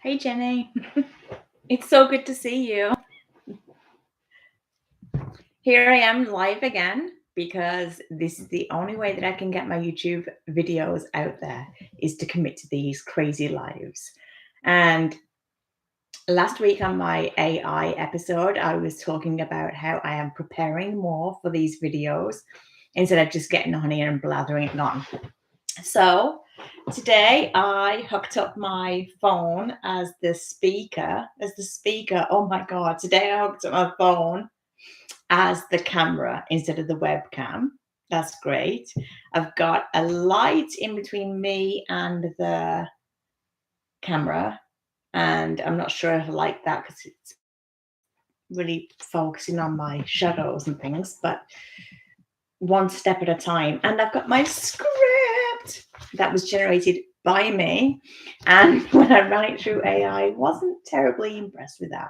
Hey Jenny, it's so good to see you. Here I am live again because this is the only way that I can get my YouTube videos out there is to commit to these crazy lives. And last week on my AI episode, I was talking about how I am preparing more for these videos instead of just getting on here and blathering it on. So today I hooked up my phone as the speaker. Oh my God. Today I hooked up my phone as the camera instead of the webcam. That's great. I've got a light in between me and the camera, and I'm not sure if I like that because it's really focusing on my shadows and things, but one step at a time. And I've got my script that was generated by me. And when I ran it through AI, I wasn't terribly impressed with that.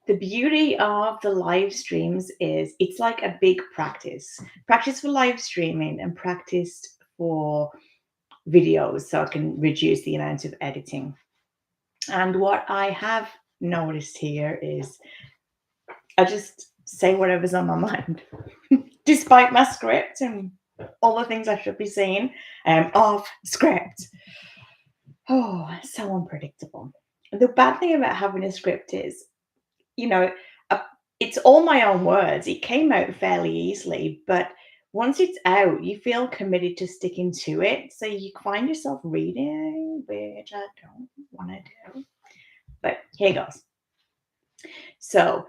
The beauty of the live streams is it's like a big practice for live streaming and practice for videos so I can reduce the amount of editing. And what I have noticed here is I just say whatever's on my mind, despite my script and all the things I should be saying off script. Oh, so unpredictable. The bad thing about having a script is, you know, uh, it's all my own words. It came out fairly easily, but once it's out, you feel committed to sticking to it. So you find yourself reading, which I don't want to do. But here goes. So,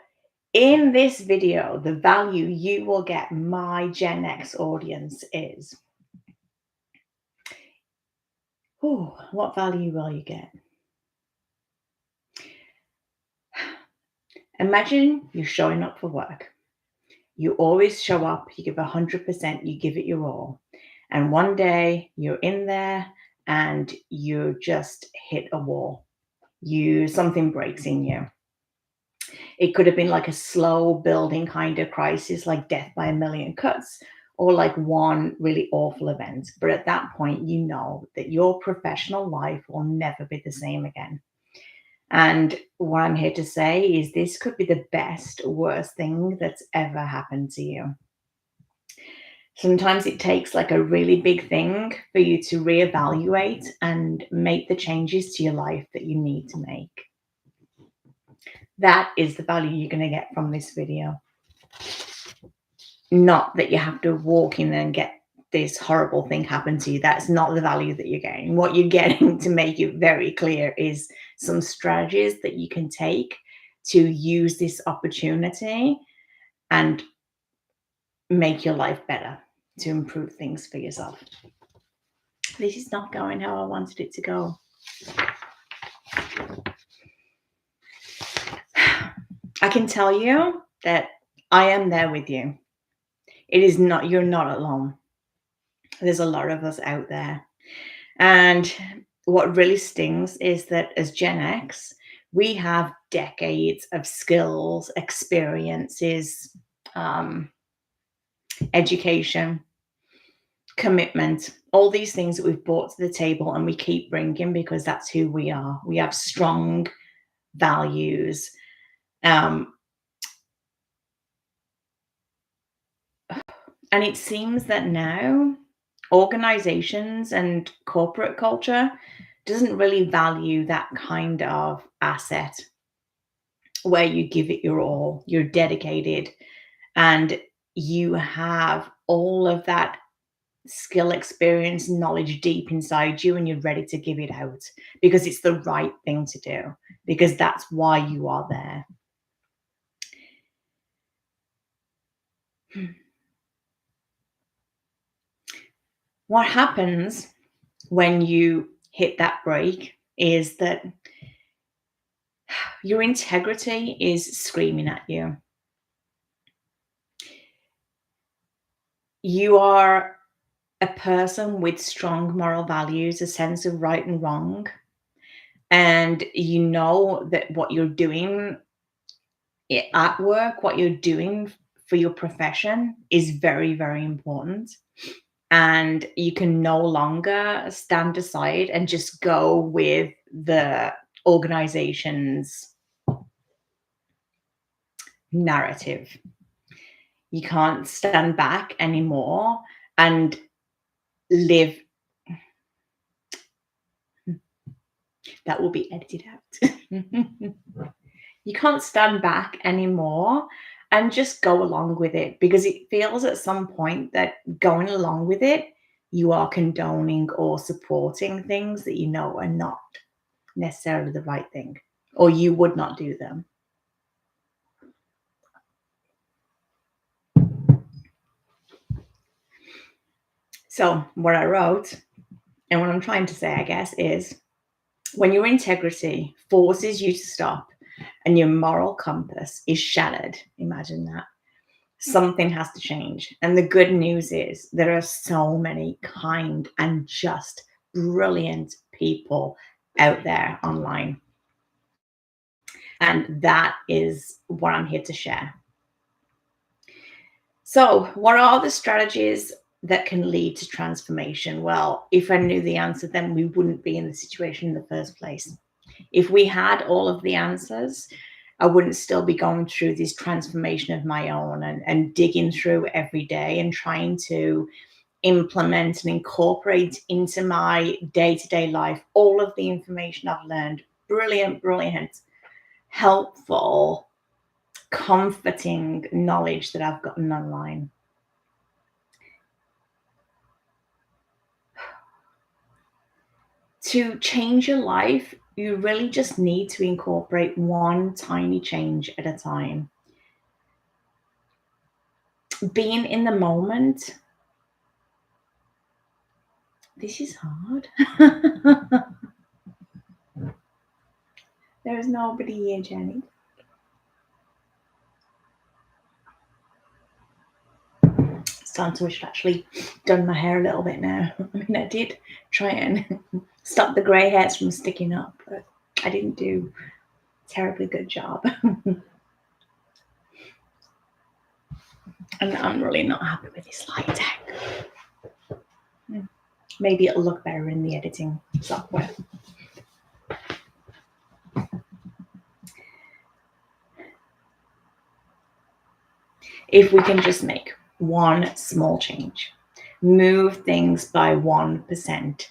in this video, the value you will get my Gen X audience is, what value will you get? Imagine you're showing up for work. You always show up, you give 100%, you give it your all. And one day you're in there and you just hit a wall. Something breaks in you. It could have been like a slow building kind of crisis, like death by a million cuts, or like one really awful event. But at that point, you know that your professional life will never be the same again. And what I'm here to say is this could be the best, worst thing that's ever happened to you. Sometimes it takes like a really big thing for you to reevaluate and make the changes to your life that you need to make. That is the value you're going to get from this video. Not that you have to walk in and get this horrible thing happen to you. That's not the value that you're getting. What you're getting, to make it very clear, is some strategies that you can take to use this opportunity and make your life better, to improve things for yourself. This is not going how I wanted it to go. I can tell you that I am there with you. It is not, you're not alone. There's a lot of us out there. And what really stings is that as Gen X, we have decades of skills, experiences, education, commitment, all these things that we've brought to the table and we keep bringing because that's who we are. We have strong values. And it seems that now organizations and corporate culture doesn't really value that kind of asset where you give it your all, you're dedicated, and you have all of that skill, experience, knowledge deep inside you, and you're ready to give it out because it's the right thing to do, because that's why you are there. What happens when you hit that break is that your integrity is screaming at you. You are a person with strong moral values, a sense of right and wrong, and you know that what you're doing at work, what you're doing for your profession is very, very important. and you can no longer stand aside and just go with the organization's narrative. You can't stand back anymore and live. That will be edited out. You can't stand back anymore and just go along with it, because it feels at some point that going along with it, you are condoning or supporting things that you know are not necessarily the right thing, or you would not do them. So, what I wrote and what I'm trying to say, I guess, is when your integrity forces you to stop and your moral compass is shattered, imagine that, something has to change. And the good news is there are so many kind and just brilliant people out there online. And that is what I'm here to share. So, what are the strategies that can lead to transformation? Well, if I knew the answer, then we wouldn't be in the situation in the first place. If we had all of the answers, I wouldn't still be going through this transformation of my own and digging through every day and trying to implement and incorporate into my day-to-day life all of the information I've learned. Brilliant, helpful, comforting knowledge that I've gotten online. To change your life, you really just need to incorporate one tiny change at a time. Being in the moment, this is hard. There is nobody here, Jenny. It's time to wish I'd actually done my hair a little bit now. I mean, I did try and stop the grey hairs from sticking up, but I didn't do a terribly good job. And I'm really not happy with this light tech. Maybe it'll look better in the editing software. If we can just make one small change, move things by 1%,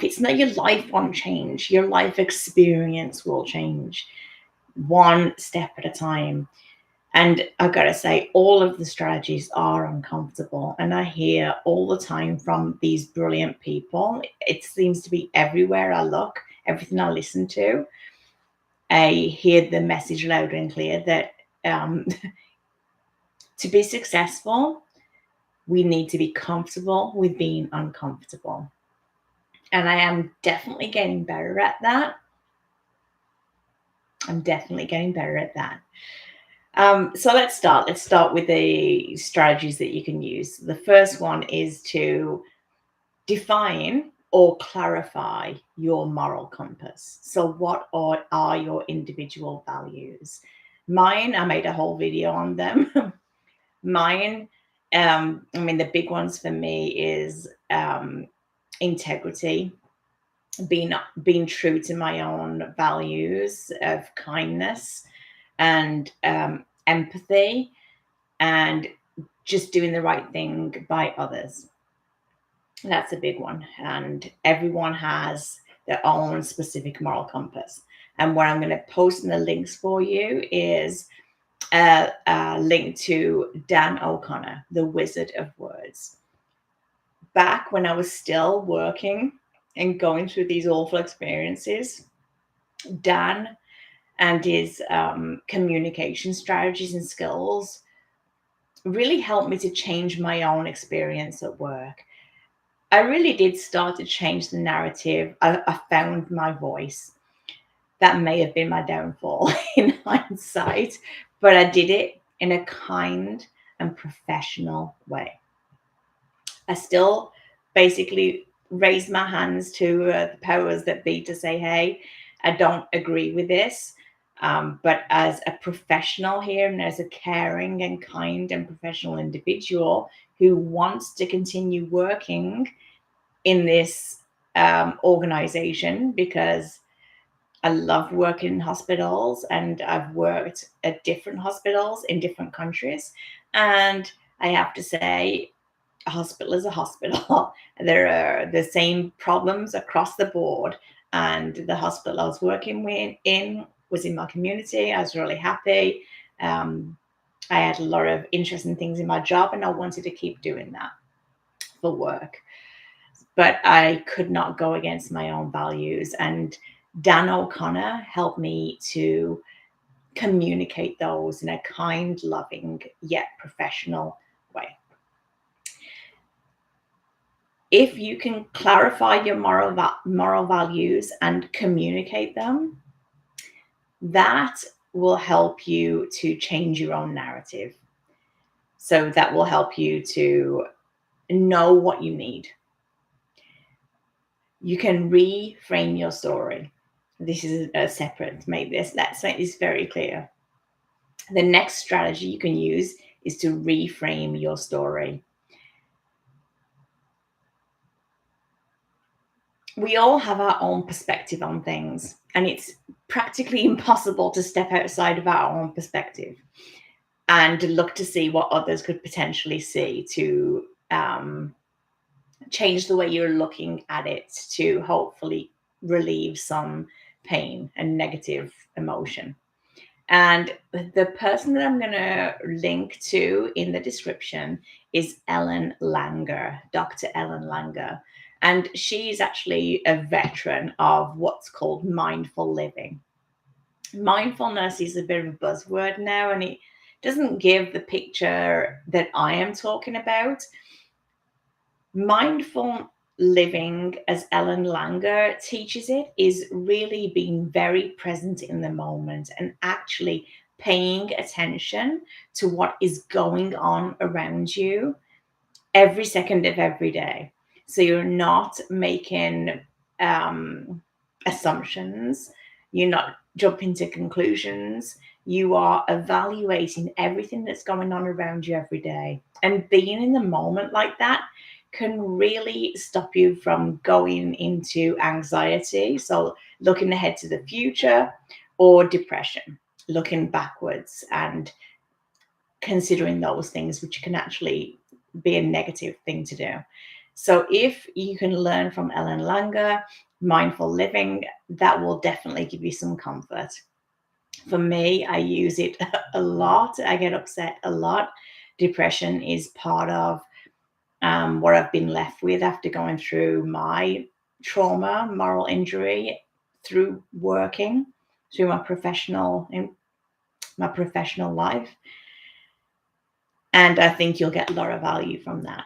it's not your life won't change, your life experience will change one step at a time. And I gotta say, all of the strategies are uncomfortable. And I hear all the time from these brilliant people. It seems to be everywhere I look, everything I listen to, I hear the message loud and clear that to be successful, we need to be comfortable with being uncomfortable. And I am definitely getting better at that. So let's start. Let's start with the strategies that you can use. The first one is to define or clarify your moral compass. So what are your individual values? Mine, I made a whole video on them. Mine, the big ones for me is integrity, being true to my own values of kindness and empathy, and just doing the right thing by others. That's a big one. And everyone has their own specific moral compass. And what I'm going to post in the links for you is a link to Dan O'Connor, the Wizard of Words. Back when I was still working and going through these awful experiences, Dan and his communication strategies and skills really helped me to change my own experience at work. I really did start to change the narrative. I found my voice. That may have been my downfall in hindsight, but I did it in a kind and professional way. I still basically raised my hands to the powers that be to say, hey, I don't agree with this. But as a professional here and as a caring and kind and professional individual, who wants to continue working in this organization, because I love working in hospitals, and I've worked at different hospitals in different countries. And I have to say, a hospital is a hospital. There are the same problems across the board. And the hospital I was working in was in my community. I was really happy. Um, I had a lot of interesting things in my job, and I wanted to keep doing that for work. But I could not go against my own values. And Dan O'Connor helped me to communicate those in a kind, loving, yet professional way. If you can clarify your moral values and communicate them, that will help you to change your own narrative. So that will help you to know what you need. You can reframe your story. This is a separate, let's make this very clear. The next strategy you can use is to reframe your story. We all have our own perspective on things, and it's practically impossible to step outside of our own perspective and look to see what others could potentially see to change the way you're looking at it, to hopefully relieve some pain and negative emotion. And the person that I'm going to link to in the description is Ellen Langer, Dr. Ellen Langer. And she's actually a veteran of what's called mindful living. Mindfulness is a bit of a buzzword now, and it doesn't give the picture that I am talking about. Mindful living, as Ellen Langer teaches it, is really being very present in the moment and actually paying attention to what is going on around you every second of every day. So you're not making assumptions, you're not jumping to conclusions. You are evaluating everything that's going on around you every day. And being in the moment like that can really stop you from going into anxiety. So, looking ahead to the future, or depression, looking backwards and considering those things, which can actually be a negative thing to do. So, if you can learn from Ellen Langer, mindful living, that will definitely give you some comfort. For me, I use it a lot. I get upset a lot. Depression is part of what I've been left with after going through my trauma, moral injury, through working, through my professional life. And I think you'll get a lot of value from that.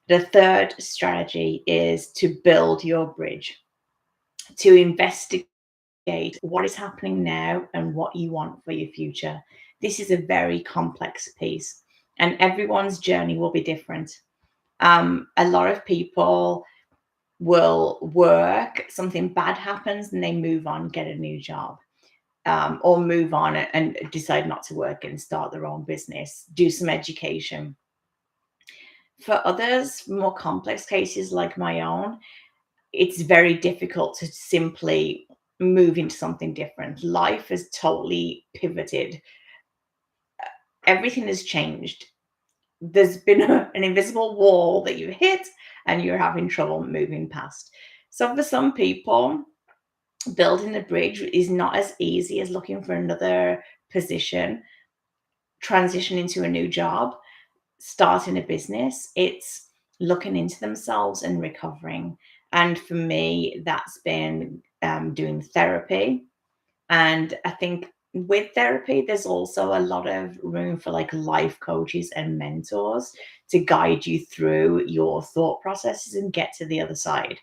The third strategy is to build your bridge, to investigate what is happening now and what you want for your future. This is a very complex piece, and everyone's journey will be different. A lot of people will work, something bad happens, and they move on, get a new job, or move on and decide not to work and start their own business, do some education. For others, more complex cases like my own, it's very difficult to simply move into something different. Life has totally pivoted. Everything has changed. There's been an invisible wall that you hit, and you're having trouble moving past. So for some people, building a bridge is not as easy as looking for another position, transitioning to a new job, starting a business. It's looking into themselves and recovering. And for me, that's been doing therapy. And I think with therapy, there's also a lot of room for like life coaches and mentors to guide you through your thought processes and get to the other side.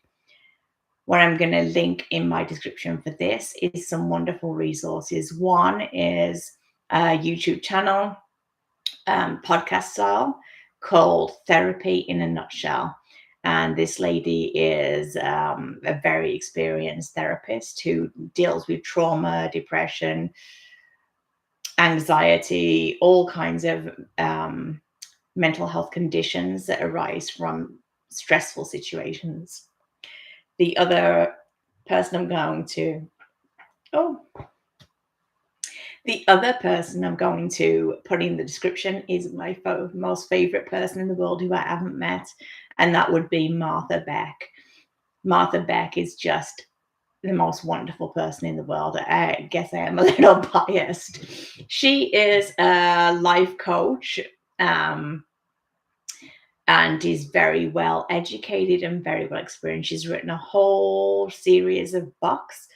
What I'm going to link in my description for this is some wonderful resources. One is a YouTube channel, podcast style, called Therapy in a Nutshell. And this lady is a very experienced therapist who deals with trauma, depression, anxiety, all kinds of mental health conditions that arise from stressful situations. The other person I'm going to, oh, the other person I'm going to put in the description is my most favorite person in the world who I haven't met, and that would be Martha Beck. Martha Beck is just the most wonderful person in the world. I guess I am a little biased. She is a life coach, and is very well educated and very well experienced. She's written a whole series of books.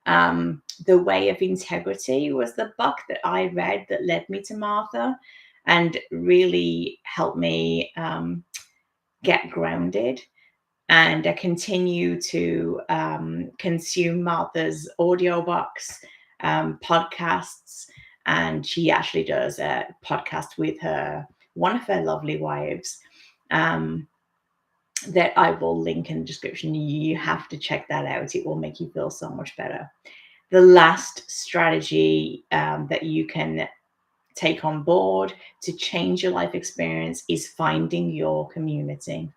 The Way of Integrity was the book that I read that led me to Martha and really helped me get grounded. And I continue to consume Martha's audiobooks, podcasts, and she actually does a podcast with one of her lovely wives, that I will link in the description. You have to check that out. It will make you feel so much better. The last strategy that you can take on board to change your life experience is finding your community.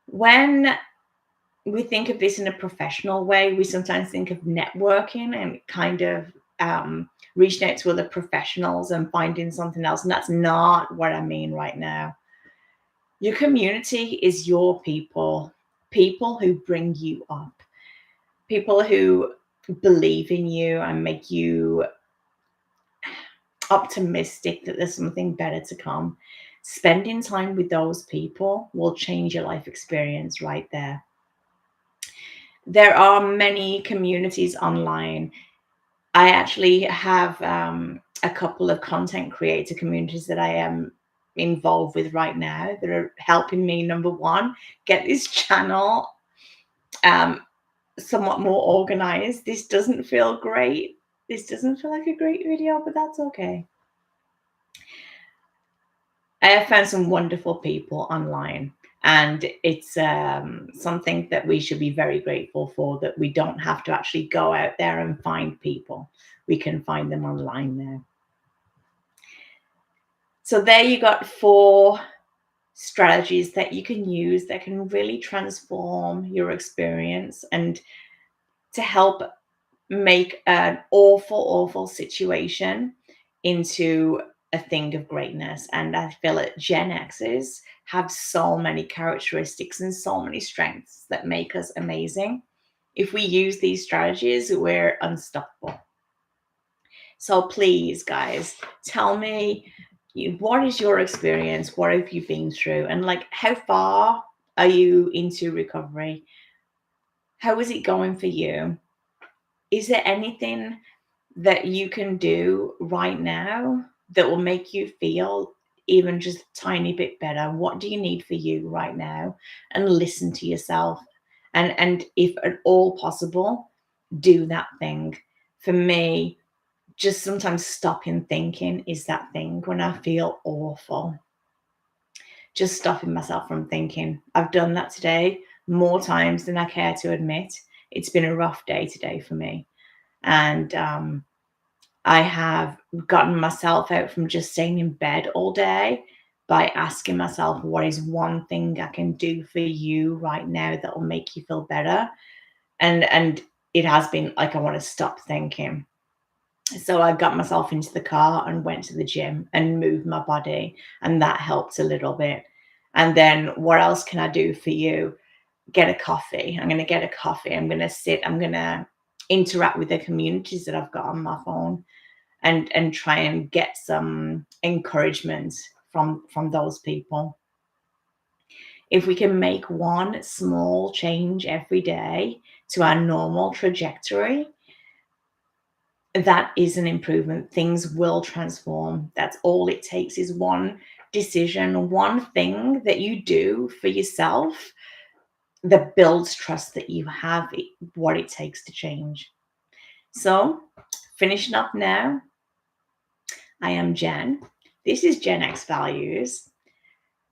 When we think of this in a professional way, we sometimes think of networking and kind of reaching out to other professionals and finding something else. And that's not what I mean right now. Your community is your people, people who bring you up, people who believe in you and make you optimistic that there's something better to come. Spending time with those people will change your life experience right there. There are many communities online. I actually have a couple of content creator communities that I am involved with right now that are helping me, number one, get this channel somewhat more organized. This doesn't feel great. This doesn't feel like a great video, but that's okay. I have found some wonderful people online, and it's something that we should be very grateful for, that we don't have to actually go out there and find people. We can find them online now. So there you got 4 strategies that you can use that can really transform your experience and to help make an awful situation into a thing of greatness. And I feel that Gen X's have so many characteristics and so many strengths that make us amazing. If we use these strategies, we're unstoppable. So please, guys, tell me, what is your experience? What have you been through? And like, how far are you into recovery? How is it going for you? Is there anything that you can do right now that will make you feel even just a tiny bit better? What do you need for you right now? And listen to yourself. And if at all possible, do that thing. For me, just sometimes stopping thinking is that thing when I feel awful. Just stopping myself from thinking. I've done that today more times than I care to admit. It's been a rough day today for me. And I have gotten myself out from just staying in bed all day by asking myself, what is one thing I can do for you right now that will make you feel better? And it has been like, I want to stop thinking. So I got myself into the car and went to the gym and moved my body, and that helped a little bit. And then what else can I do for you? Get a coffee. I'm going to get a coffee. I'm going to sit. I'm going to interact with the communities that I've got on my phone and try and get some encouragement from those people. If we can make one small change every day to our normal trajectory, that is an improvement. Things will transform. That's all it takes, is one decision, one thing that you do for yourself that builds trust that you have what it takes to change. So, finishing up now, I am Jen. This is Gen X Values.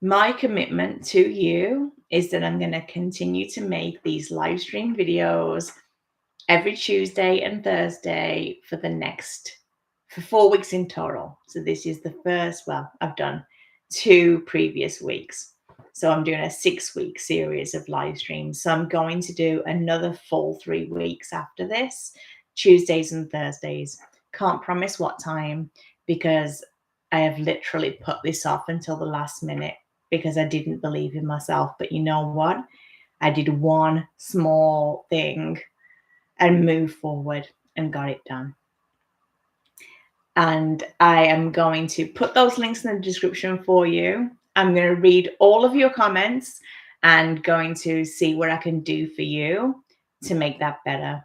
My commitment to you is that I'm going to continue to make these live stream videos every Tuesday and Thursday for 4 weeks in total. So this is the first, I've done 2 previous weeks. So I'm doing a 6-week series of live streams. So I'm going to do another full 3 weeks after this, Tuesdays and Thursdays. Can't promise what time because I have literally put this off until the last minute because I didn't believe in myself. But you know what? I did one small thing and moved forward and got it done. And I am going to put those links in the description for you. I'm going to read all of your comments and going to see what I can do for you to make that better.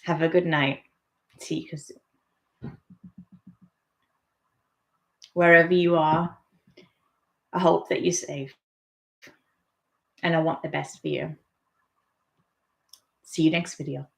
Have a good night. See you soon. Wherever you are, I hope that you're safe. And I want the best for you. See you next video.